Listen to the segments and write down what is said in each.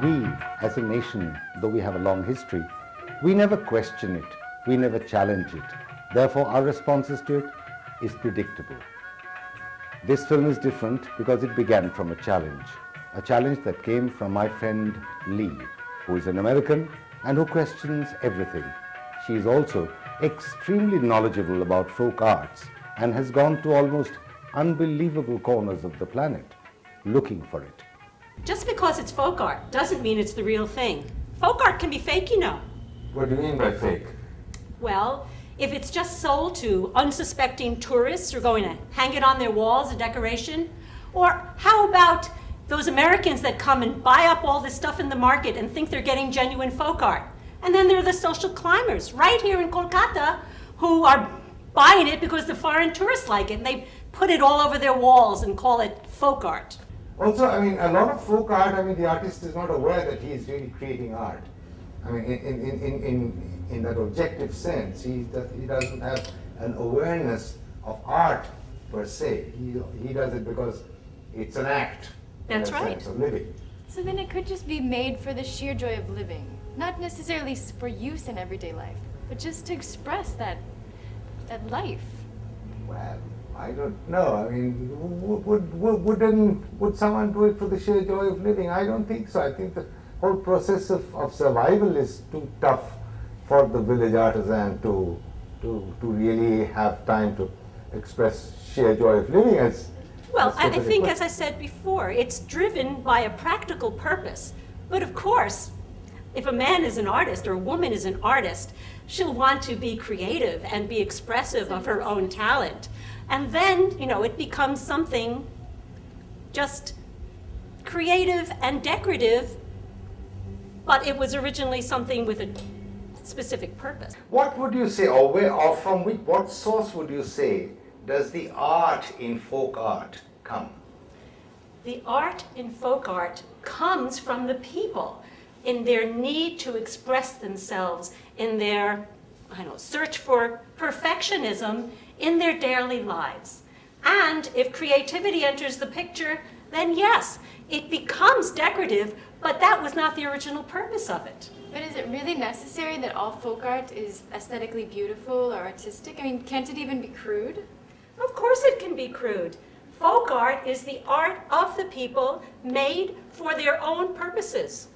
we, as a nation, though we have a long history, we never question it, we never challenge it. Therefore, our responses to it is predictable. This film is different because it began from a challenge that came from my friend Lee, who is an American and who questions everything. She is also extremely knowledgeable about folk arts and has gone to almost unbelievable corners of the planet looking for it. Just because it's folk art doesn't mean it's the real thing. Folk art can be fake, you know. What do you mean by fake? Well, if it's just sold to unsuspecting tourists who are going to hang it on their walls, a decoration, or how about those Americans that come and buy up all this stuff in the market and think they're getting genuine folk art? And then there are the social climbers right here in Kolkata who are buying it because the foreign tourists like it, and they put it all over their walls and call it folk art. Also, I mean, a lot of folk art, I mean, the artist is not aware that he is really creating art. I mean, in that objective sense, he doesn't have an awareness of art per se. He does it because it's an act. That's in a right. sense of living. So then it could just be made for the sheer joy of living, not necessarily for use in everyday life, but just to express that life. Well, I don't know. I mean, would someone do it for the sheer joy of living? I don't think so. I think the whole process of survival is too tough for the village artisan to really have time to express sheer joy of living as. Well, I think, as I said before, it's driven by a practical purpose. But of course, if a man is an artist or a woman is an artist, she'll want to be creative and be expressive of her own talent. And then, you know, it becomes something just creative and decorative, but it was originally something with a specific purpose. What would you say, or where, or from what source would you say does the art in folk art come? The art in folk art comes from the people in their need to express themselves, in their, search for perfectionism in their daily lives. And if creativity enters the picture, then yes, it becomes decorative, but that was not the original purpose of it. But is it really necessary that all folk art is aesthetically beautiful or artistic? I mean, can't it even be crude? Of course it can be crude. Folk art is the art of the people made for their own purposes.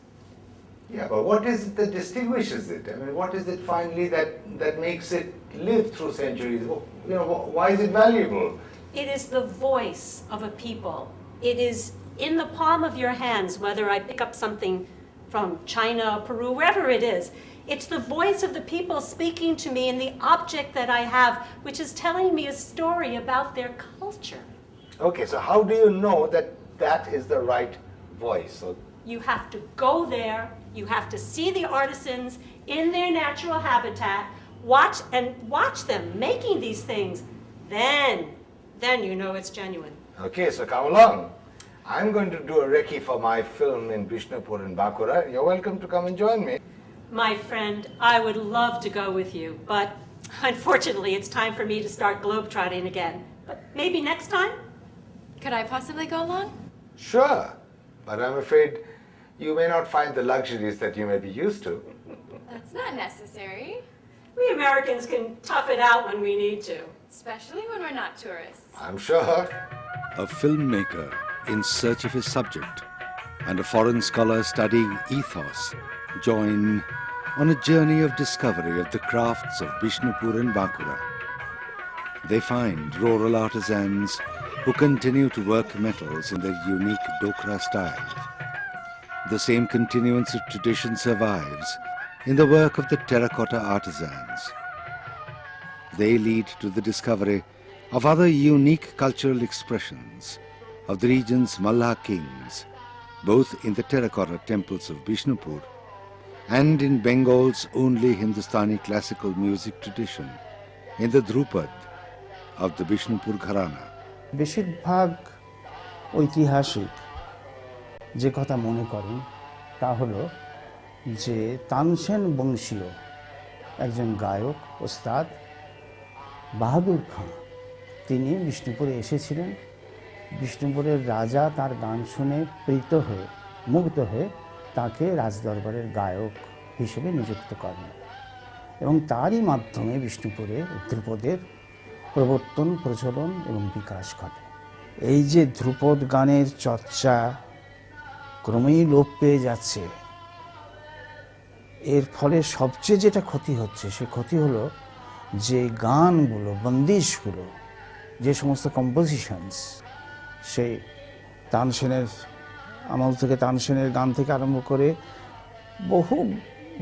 Yeah, but what is it that distinguishes it? I mean, what is it finally that makes it live through centuries? You know, why is it valuable? It is the voice of a people. It is in the palm of your hands, whether I pick up something from China, Peru, wherever it is. It's the voice of the people speaking to me in the object that I have, which is telling me a story about their culture. Okay, so how do you know that that is the right voice? So you have to go there, you have to see the artisans in their natural habitat, watch them making these things. Then you know it's genuine. Okay, so come along. I'm going to do a recce for my film in Bishnupur and Bankura. You're welcome to come and join me. My friend, I would love to go with you, but unfortunately it's time for me to start globetrotting again. But maybe next time? Could I possibly go along? Sure, but I'm afraid you may not find the luxuries that you may be used to. That's not necessary. We Americans can tough it out when we need to. Especially when we're not tourists. I'm sure. A filmmaker in search of his subject and a foreign scholar studying ethos join on a journey of discovery of the crafts of Bishnupur and Bankura. They find rural artisans who continue to work metals in their unique Dokra style. The same continuance of tradition survives in the work of the terracotta artisans. They lead to the discovery of other unique cultural expressions of the region's Mallah kings, both in the terracotta temples of Bishnupur and in Bengal's only Hindustani classical music tradition, in the Drupad of the Bishnupur Gharana. বেশিরভাগ ঐতিহাসিক যে কথা মনে করেন তা হলো যে তানসেন বংশীয় একজন গায়ক ওস্তাদ বাহাদুর খাঁ তিনি বিষ্ণুপুরে এসেছিলেন। বিষ্ণুপুরের রাজা তার গান শুনে প্রীত হয়ে মুগ্ধ হয়ে তাকে রাজদরবারের গায়ক হিসেবে নিযুক্ত করেন এবং তারই মাধ্যমে বিষ্ণুপুরে ধ্রুপদের প্রবর্তন, প্রচলন এবং বিকাশ ঘটে। এই যে ধ্রুপদ গানের চর্চা ক্রমেই লোপ পেয়ে যাচ্ছে, এর ফলে সবচেয়ে যেটা ক্ষতি হচ্ছে সে ক্ষতি হলো যে গানগুলো, বন্দিশগুলো, যে সমস্ত কম্পোজিশনস, সেই তানসেনের আমল থেকে, তানসেনের গান থেকে আরম্ভ করে বহু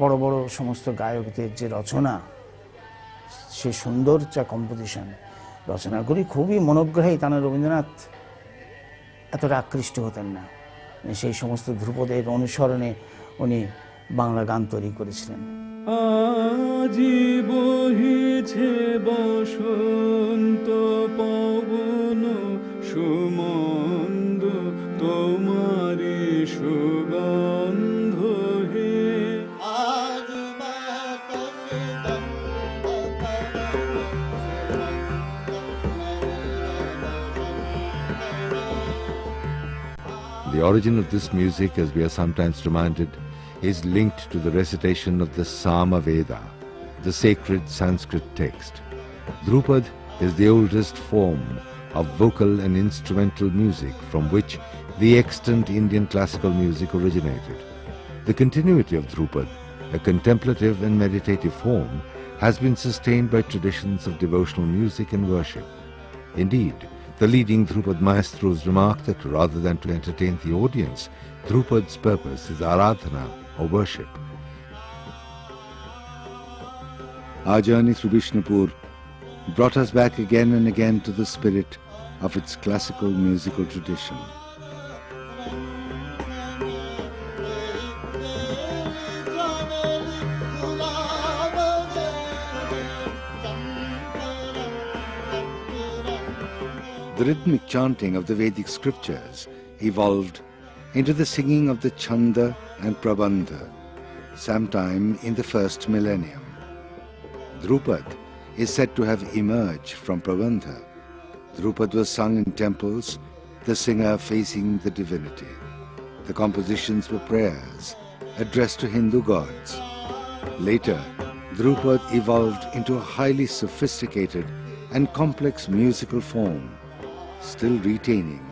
বড় বড় সমস্ত গায়কদের যে রচনা, সে সুন্দর যা কম্পোজিশন, রচনাগুলি খুবই মনোগ্রাহী। তা রবীন্দ্রনাথ এতটা আকৃষ্ট হতেন না, সেই সমস্ত ধ্রুপদের অনুসরণে উনি বাংলা গান তৈরি করেছিলেন। আজি বহিছে বসন্ত পবন সুমন্দ, তোমারি সুগন্ধ হে। The origin of this music, as we are sometimes reminded, is linked to the recitation of the Sama Veda, the sacred Sanskrit text. Dhrupad is the oldest form of vocal and instrumental music from which the extant Indian classical music originated. The continuity of Dhrupad, a contemplative and meditative form, has been sustained by traditions of devotional music and worship. Indeed, the leading Dhrupad maestros remark that rather than to entertain the audience, Dhrupad's purpose is aradhana or worship. Our journey through Bishnupur brought us back again and again to the spirit of its classical musical tradition. The rhythmic chanting of the Vedic scriptures evolved into the singing of the Chanda and Prabandha sometime in the first millennium. Dhrupad is said to have emerged from Prabandha. Dhrupad was sung in temples, the singer facing the divinity. The compositions were prayers addressed to Hindu gods. Later, Dhrupad evolved into a highly sophisticated and complex musical form, still retaining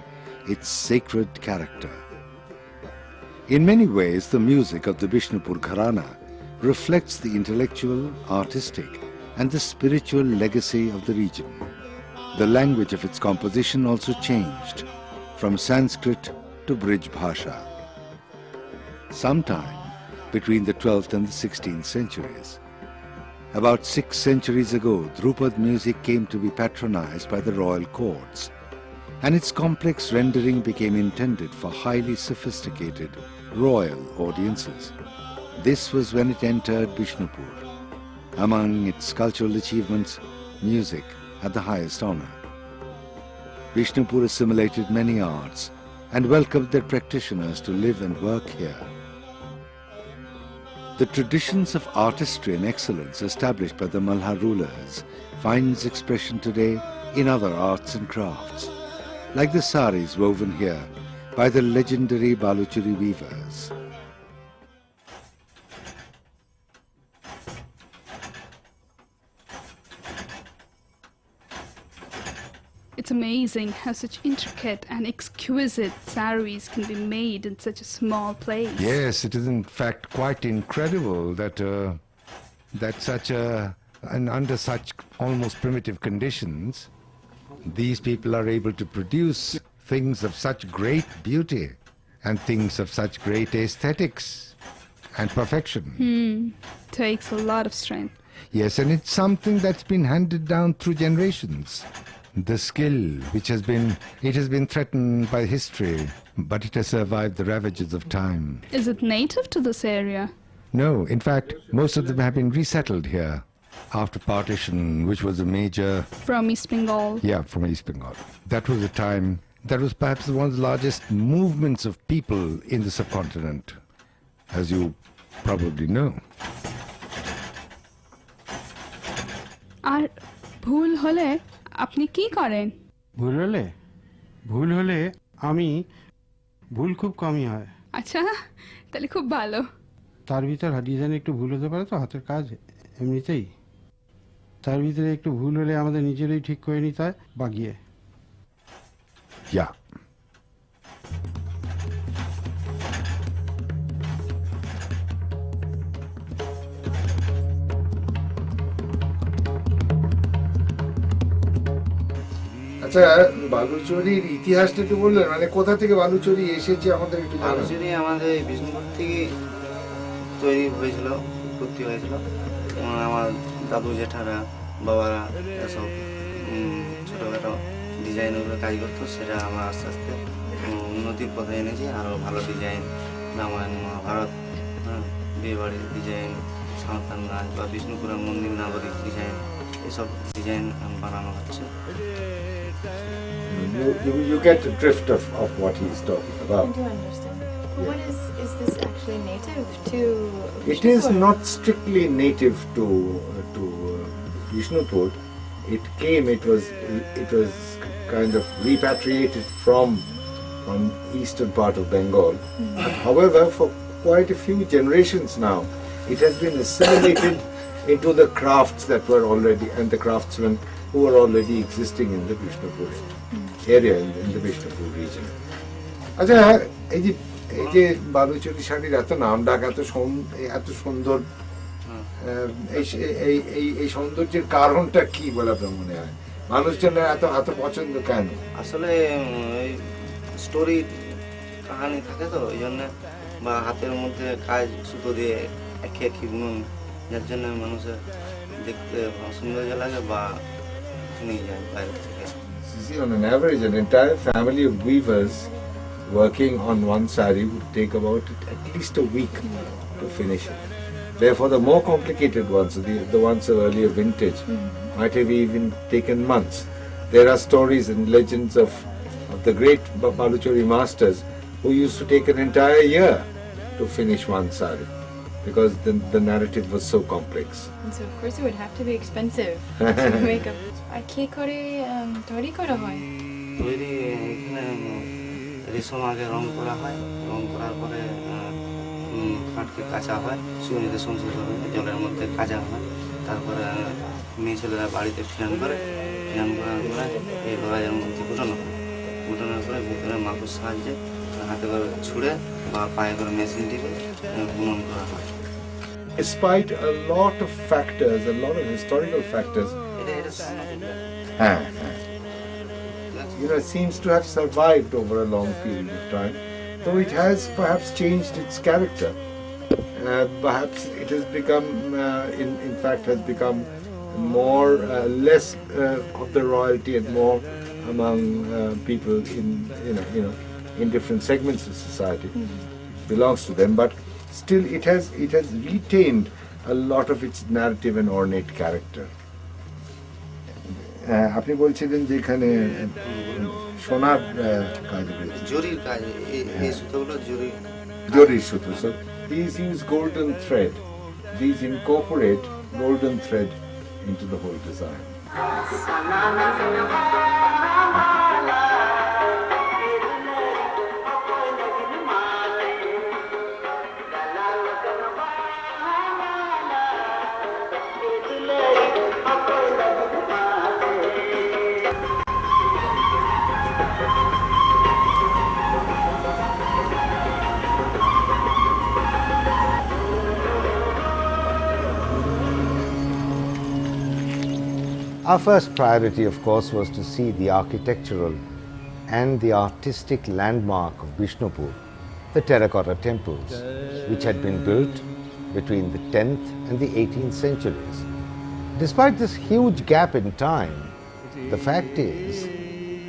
its sacred character. In many ways, the music of the Bishnupur Gharana reflects the intellectual, artistic, and the spiritual legacy of the region. The language of its composition also changed from Sanskrit to Brij Bhasha. Sometime between the 12th and the 16th centuries. About 6 centuries ago, Dhrupad music came to be patronized by the royal courts, and its complex rendering became intended for highly sophisticated royal audiences. This was when it entered Bishnupur. Among its cultural achievements, music had the highest honor. Bishnupur assimilated many arts and welcomed their practitioners to live and work here. The traditions of artistry and excellence established by the Malha rulers finds expression today in other arts and crafts, like the saris woven here by the legendary Baluchari weavers. It's amazing how such intricate and exquisite saris can be made in such a small place. Yes, it is in fact quite incredible that under such almost primitive conditions, these people are able to produce things of such great beauty and things of such great aesthetics and perfection. Takes a lot of strength. Yes, and it's something that's been handed down through generations. The skill which has been threatened by history, but it has survived the ravages of time. Is it native to this area? No, in fact, most of them have been resettled here after partition, which was a major... From East Bengal? Yeah, from East Bengal. That was a time, that was perhaps one of the largest movements of people in the subcontinent, as you probably know. আর ভুল হলে আপনি কি করেন? ভুল হলে আমি ভুল খুব কমই হয়, আচ্ছা, তাহলে খুব ভালো। তার ভিতর ডিজাইন একটু ভুল হতে পারে, তো হাতের কাজ এমনিতেই তার ভিতরে একটু ভুল হলে আমাদের নিজেরই ঠিক করে নিতে হয় বাগিয়ে। Yeah. আচ্ছা, বালুচরীর ইতিহাসটা একটু বললেন, মানে কোথা থেকে বালুচরী এসেছে আমাদের একটু জানান। বালুচরী আমাদের বিষ্ণুপুর থেকে তৈরি হয়েছিল, উৎপত্তি হয়েছিল। আমার দাদু জেঠারা বাবারা এসব ছোটোখাটো ডিজাইনের উপরে কাজ করতো, সেটা আমরা আস্তে আস্তে উন্নতির পথে এনেছি। আরও ভালো ডিজাইন, রামায়ণ মহাভারত, বিয়ে বাড়ির ডিজাইন, সাঁওতাল নাচ বা বিষ্ণুপুরের মন্দির নাগরিক ডিজাইন, এসব ডিজাইন বানানো হচ্ছে। You get the drift of what he's talking about. I do understand. But what is this actually native to It is not strictly native to Bishnupur. It came. It was kind of repatriated from eastern part of Bengal. But however, for quite a few generations now, it has been assimilated into the crafts that were already, and the craftsmen who were already existing in the Bishnupur area, in the Bishnupur region. আচ্ছা, এই যে বালুচরী শাড়ির এত নাম ডাক, এত সুন্দর, এই সৌন্দর্যের কারণটা কি বলে আপনার মনে হয়? মানুষজনের এত পছন্দ কেন? আসলে স্টোরি কাহানি থাকে তো, এই জন্য, বা হাতের মধ্যে কাজ সুতো দিয়ে একই বুনন, যার জন্য মানুষের দেখতে সৌন্দর্য লাগে বা নিয়ে যায় বাইরে থেকে। See, on an average, an entire family of weavers working on one sari would take about at least a week to finish it. Therefore, the more complicated ones, the ones of earlier vintage, might have even taken months. There are stories and legends of the great Baluchari masters who used to take an entire year to finish one sari because the narrative was so complex. And so of course it would have to be expensive to make up. আর কি করে তৈরি করা হয়? তৈরি এখানে রেশম আগে রং করা হয়, রং করার পরে কাঠকে কাঁচা হয়, রেশম জলের মধ্যে কাঁচা হয়, তারপরে মেয়ে ছেলেরা বাড়িতে ফিরান করার পরে এই লড়াইয়ের মধ্যে ফুটানো হয়, ফুটানোর পরে ভিতরে মাকুর সাহায্যে হাতে করে ছুঁড়ে বা পায়ে করে মেশিন টিপে বুনন করা হয়। Despite a lot of factors, a lot of historical factors, it seems to have survived over a long period of time, though it has perhaps changed its character. Perhaps it has become, in fact, has become more, less of the royalty and more among people in different segments of society. Belongs to them, but still it has retained a lot of its narrative and ornate character. আপনি বলছিলেন যে এখানে সোনার কাজ রয়েছে, জরির কাজ, এই সুতোগুলো জরির সুতো। So these use golden thread. These incorporate golden thread into the whole design. Our first priority, of course, was to see the architectural and the artistic landmark of Bishnupur, the terracotta temples, which had been built between the 10th and the 18th centuries. Despite this huge gap in time, the fact is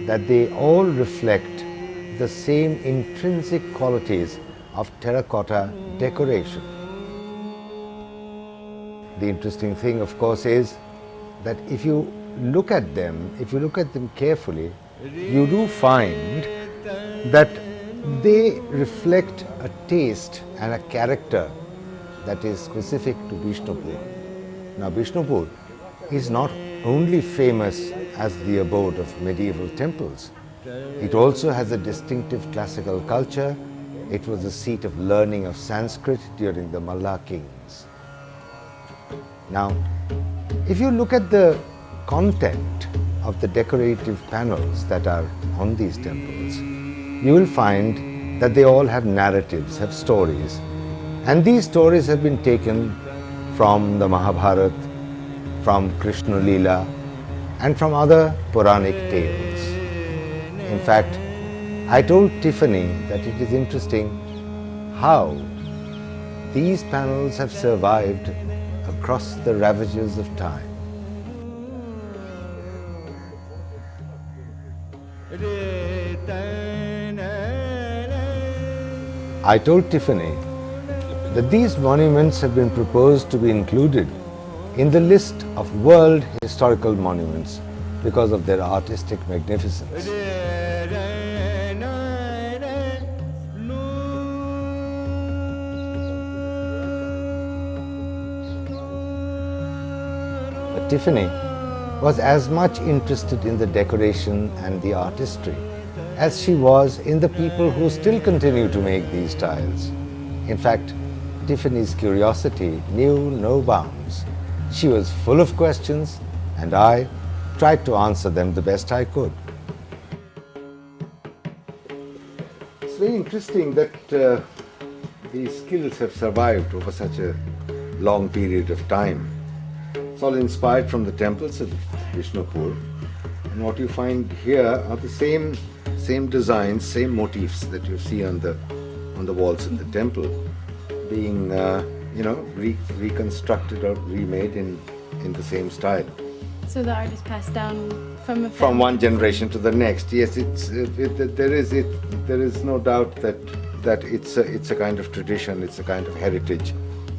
that they all reflect the same intrinsic qualities of terracotta decoration. The interesting thing, of course, is that if you look at them carefully, you do find that they reflect a taste and a character that is specific to Bishnupur. Now, Bishnupur is not only famous as the abode of medieval temples, it also has a distinctive classical culture It was the seat of learning of Sanskrit during the Malla kings. Now, if you look at the content of the decorative panels that are on these temples, you will find that they all have narratives, have stories. And these stories have been taken from the Mahabharata, from Krishna Leela, and from other Puranic tales. In fact, I told Tiffany that it is interesting how these panels have survived across the ravages of time. I told Tiffany that these monuments have been proposed to be included in the list of World Historical Monuments because of their artistic magnificence. But Tiffany was as much interested in the decoration and the artistry as she was in the people who still continue to make these tiles. In fact, Tiffany's curiosity knew no bounds. She was full of questions, and I tried to answer them the best I could. It's very interesting that these skills have survived over such a long period of time. It's all inspired from the temples of Bishnupur, and what you find here are the same designs, same motifs that you see on the walls of the temple, being reconstructed or remade in the same style. So the art is passed down from one generation to the next. Yes, there is no doubt that it's a kind of tradition, it's a kind of heritage,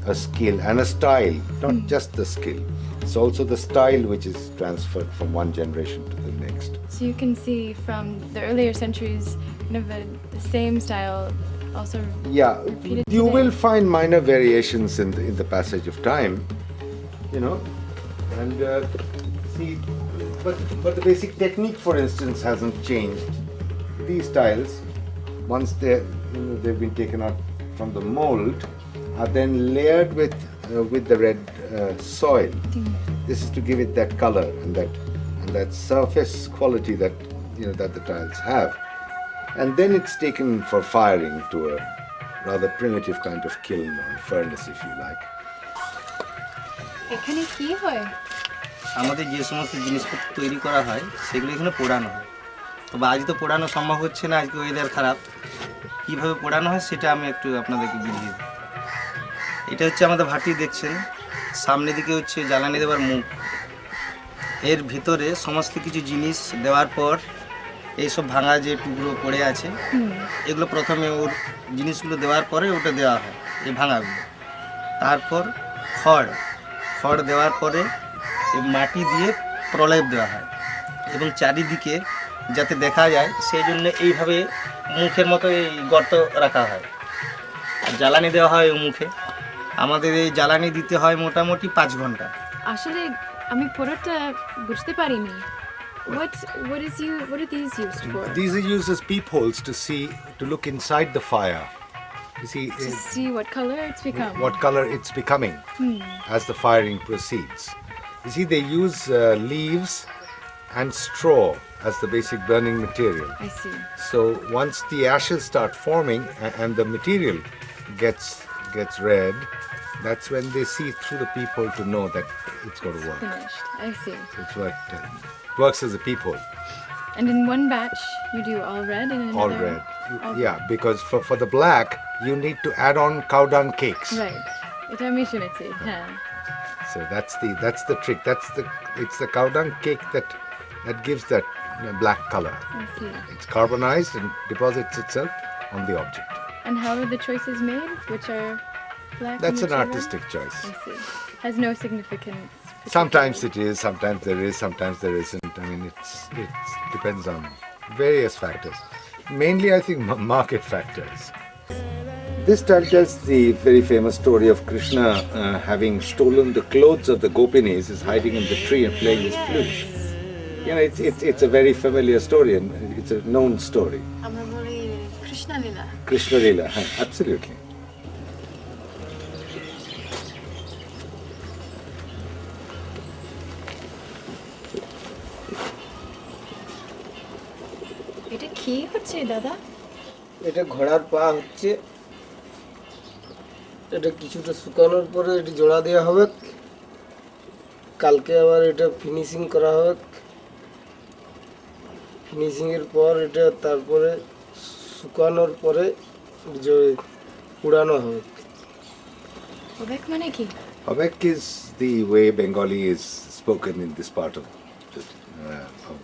a skill and a style, not just the skill. It's also the style which is transferred from one generation to the next. So you can see from the earlier centuries, kind of the same style also repeated you today. will find minor variations in the passage of time, and but the basic technique, for instance, hasn't changed. These tiles, once they've been taken out from the mold, are then layered with the red soil. This is to give it that color and that surface quality that the tiles have. And then it's taken for firing to a rather primitive kind of kiln or furnace, if you like. এখানে কি হয়? আমাদের যে সমস্ত জিনিসপত্র তৈরি করা হয় সেগুলো এখানে পোড়ানো হয়। তবে আজ তো পোড়ানো সম্ভব হচ্ছে না, আজকে ওয়েদার খারাপ। কীভাবে পোড়ানো হয় সেটা আমি একটু আপনাদেরকে বুঝিয়ে দিই। এটা হচ্ছে আমাদের ভাটি দেখছেন, সামনে দিকে হচ্ছে জ্বালানি দেওয়ার মুখ। এর ভিতরে সমস্ত কিছু জিনিস দেওয়ার পর এইসব ভাঙা যে টুকরো পড়ে আছে এগুলো প্রথমে ওর জিনিসগুলো দেওয়ার পরে ওটা দেওয়া হয়, এই ভাঙাগুলো। তারপর খড় দেওয়ার পরে এই মাটি দিয়ে প্রলেপ দেওয়া হয় এবং চারিদিকে যাতে দেখা যায় সেই জন্য এইভাবে মুখের মতো এই গর্ত রাখা হয়। আর জ্বালানি দেওয়া হয় ওই মুখে। আমাদের এই জ্বালানি দিতে হয় মোটামুটি 5 ঘন্টা। আসলে আমি পুরোটা বুঝতে পারিনি। What are these used for? These are used as peepholes to look inside the fire. You see, To see what color it's become. what color it's becoming as the firing proceeds. You see, they use leaves and straw as the basic burning material. I see. So once the ashes start forming and the material gets red, that's when they see through the peephole to know that it's going to work. Finished. I see. It's worked. Works as a peephole. And in one batch, you do all red and another... All red. all- Yeah, because for the black, you need to add on cow dung cakes. Right. এটা আমি শুনেছি, হ্যাঁ। So that's the trick. It's the cow dung cake that gives that black color. I see. It's carbonized and deposits itself on the object. And how are the choices made? Which are black That's and an which are red? artistic choice. I see. Has no significance. Sometimes it is, sometimes there is, sometimes there isn't. I mean, it depends on various factors. Mainly, I think, market factors. This tale tells the very famous story of Krishna having stolen the clothes of the gopinis, is hiding in the tree and playing his flute. It's a very familiar story and it's a known story. আমরা বলি Krishna Lila. Krishna Leela, absolutely. এটা কি হচ্ছে দাদা? এটা ঘোড়ার পা হচ্ছে, এটা কিছুটা শুকানোর পরে এটি জোড়া দেওয়া হবে, কালকে আবার এটা ফিনিশিং করা হবে, ফিনিশিংয়ের পর এটা তারপরে শুকানোর পরে উড়ানো হবে। হবেক মানে কি? Habek is the way Bengali is spoken in this part of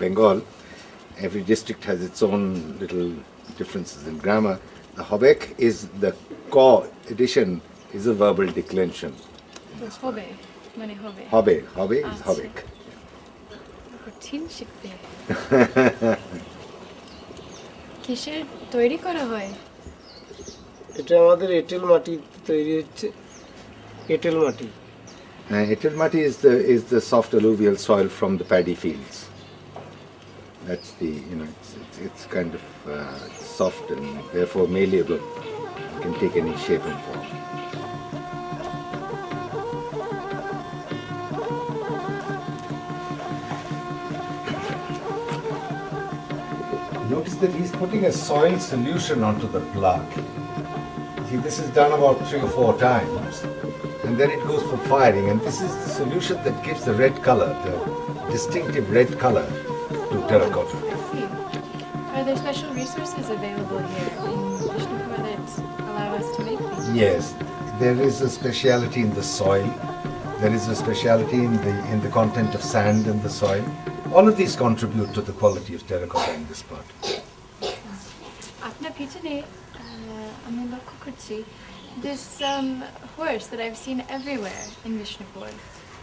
Bengal. Every district has its own little differences in grammar. The Habek is the ko addition is a verbal declension. হবে মানে হবে। Habe is আচ্ছা। Habek. কঠিন শিখতে। কিসের তৈরি করা হয়? এটা আমাদের এঁটেল মাটি তৈরি হচ্ছে, এঁটেল মাটি। Etel mati is the soft alluvial soil from the paddy fields. That's the it's kind of soft and therefore malleable. It can take any shape and form. Notice that he's putting a soil solution onto the plug. See, this is done about 3 or 4 times, and then it goes for firing, and this is the solution that gives the red color, the distinctive red color to terracotta. I see. Are there special resources available here in Bishnupur that allow us to make these? Yes, there is a speciality in the soil. There is a speciality in the content of sand in the soil. All of these contribute to the quality of terracotta in this part. আপনার পিছনে আমি লক্ষ্য করছি this horse that I've seen everywhere in Bishnupur.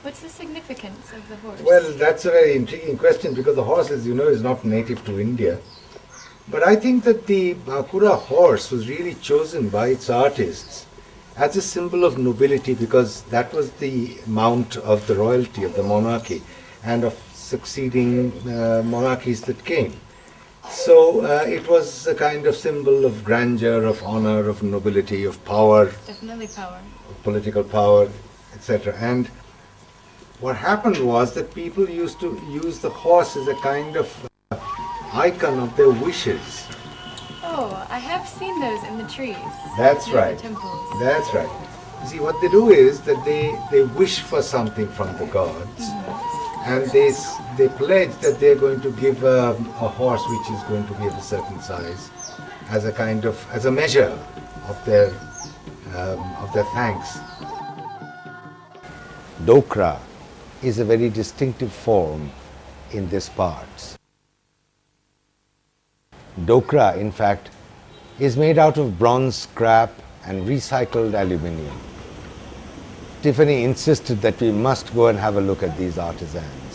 What's the significance of the horse? Well, that's a very intriguing question because the horse, as you know, is not native to India. But I think that the Bakura horse was really chosen by its artists as a symbol of nobility because that was the mount of the royalty of the monarchy and of succeeding monarchies that came. So it was a kind of symbol of grandeur, of honor, of nobility, of power, Definitely power. of political power, etc. And what happened was that people used to use the horse as a kind of icon of their wishes. Oh, I have seen those in the trees. That's near right. The temples. That's right. You see, what they do is that they wish for something from the gods, and they pledge that they're going to give a horse which is going to be of a certain size, as a measure of their thanks. Dokra is a very distinctive form in this parts. Dokra, in fact, is made out of bronze scrap and recycled aluminium. Tiffany insisted that we must go and have a look at these artisans.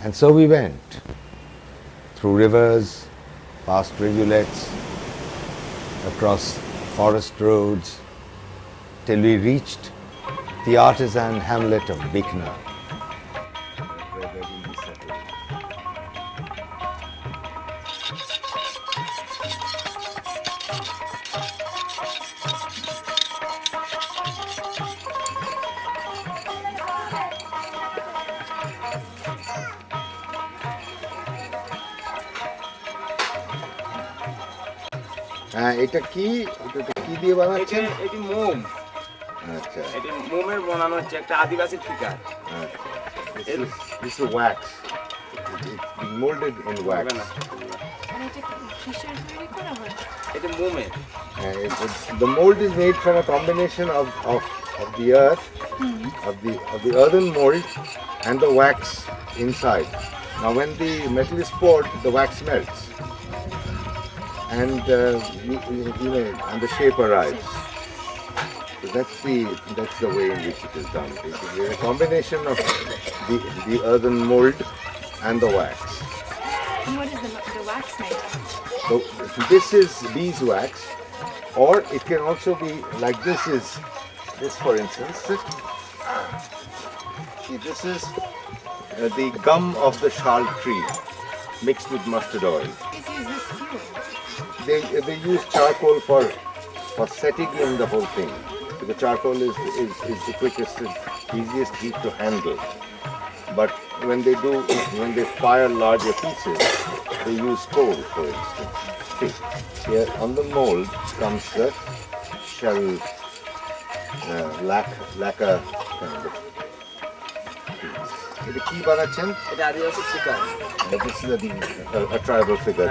And so we went, through rivers, past rivulets, across forest roads, till we reached the artisan hamlet of Bikna. এটা কি দিয়ে বানাচ্ছেন? এটি মোম। আচ্ছা, এটি মোমের বানানো হচ্ছে একটা আদিবাসী ঠিকা। This is wax. It's been molded in wax. And এটা কিসের তৈরি করা হয়? এটি মোমের। The mold is made from a combination of the earth, of the earthen mold, and the wax inside. Now, when the metal is poured, the wax melts, and and the shape arrives. So that's the way in which it is done. Basically, a combination of the earthen mold and the wax. And what is the wax made of? So this is beeswax, or it can also be like this, for instance. See, this is the gum of the shal tree mixed with mustard oil. Please use this fuel. they use charcoal for setting in the whole thing. Because charcoal is the quickest and easiest heat to handle. But when they fire larger pieces, they use coal, for instance. See, here on the mold comes the shell lacquer kind of piece. এটা কি বানাচ্ছেন? এটা আদিবাসী শিকার। This is a tribal figure.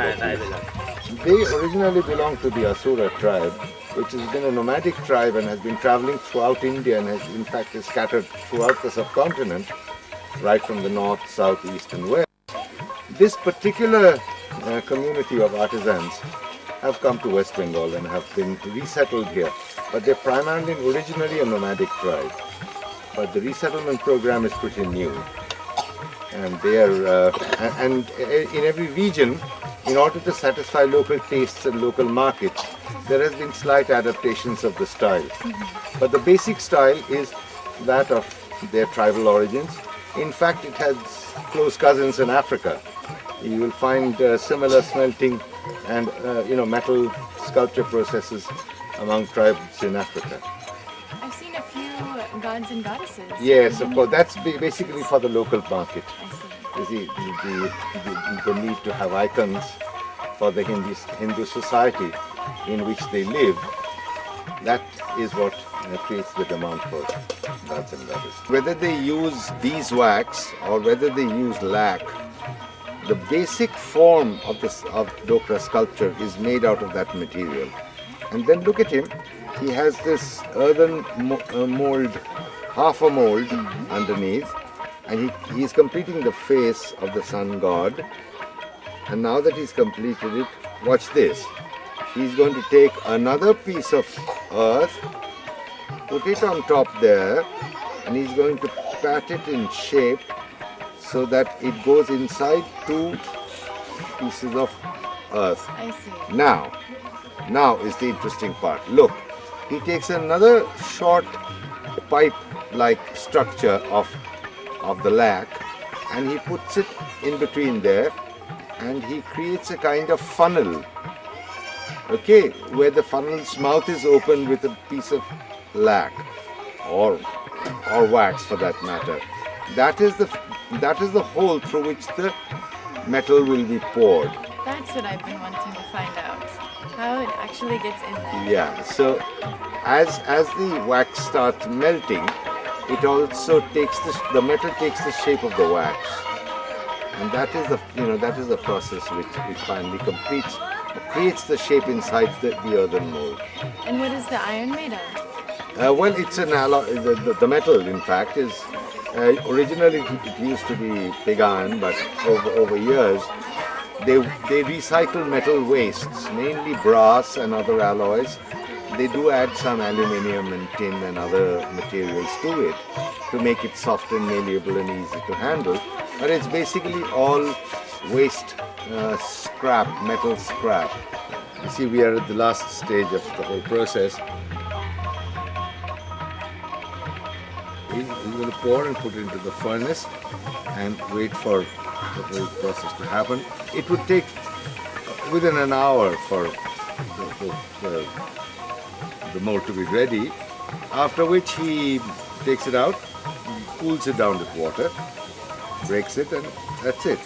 They originally belonged to the Asura tribe, which has been a nomadic tribe and has been traveling throughout India and has in fact is scattered throughout the subcontinent, right from the north, south, east and west. This particular community of artisans have come to West Bengal and have been resettled here, but they're primarily originally a nomadic tribe. But the resettlement program is pretty new. And they are, and in every region, in order to satisfy local tastes and local markets, there has been slight adaptations of the style. But the basic style is that of their tribal origins. In fact, it has close cousins in Africa. You will find similar smelting and metal sculpture processes among tribes in Africa. I've seen a few gods and goddesses. Yes, of course. That's basically for the local market. I see. You see, the need to have icons for the Hindu society in which they live, that is what creates the demand for gods and goddesses. Whether they use beeswax or whether they use lac, the basic form of Dokra sculpture is made out of that material. And then look at him, he has this earthen mold, half a mold underneath, and he is completing the face of the sun god. And now that he's completed it, watch this. He's going to take another piece of earth, put it on top there, and he's going to pat it in shape so that it goes inside two pieces of earth. I see. Now is the interesting part. Look, he takes another short pipe-like structure of the lac and he puts it in between there and he creates a kind of funnel, okay, where the funnel's mouth is open with a piece of lac or wax for that matter. That is the hole through which the metal will be poured. That's what I've been wanting to find out. How it actually gets in there. Yeah, so as the wax starts melting, it also takes the metal takes the shape of the wax, and that is the process which finally creates the shape inside the earthen mold. And what is the iron made of? Well, it's an alloy. The metal, in fact, is originally it used to be pig iron, but over years they recycle metal wastes, mainly brass and other alloys. They do add some aluminium and tin and other materials to it to make it soft and malleable and easy to handle. But it's basically all waste scrap, metal scrap. You see, we are at the last stage of the whole process. He's going to pour and put it into the furnace and wait for the whole process to happen. It would take within an hour for the mold to be ready, after which he takes it out, cools it down with water, breaks it, and that's it.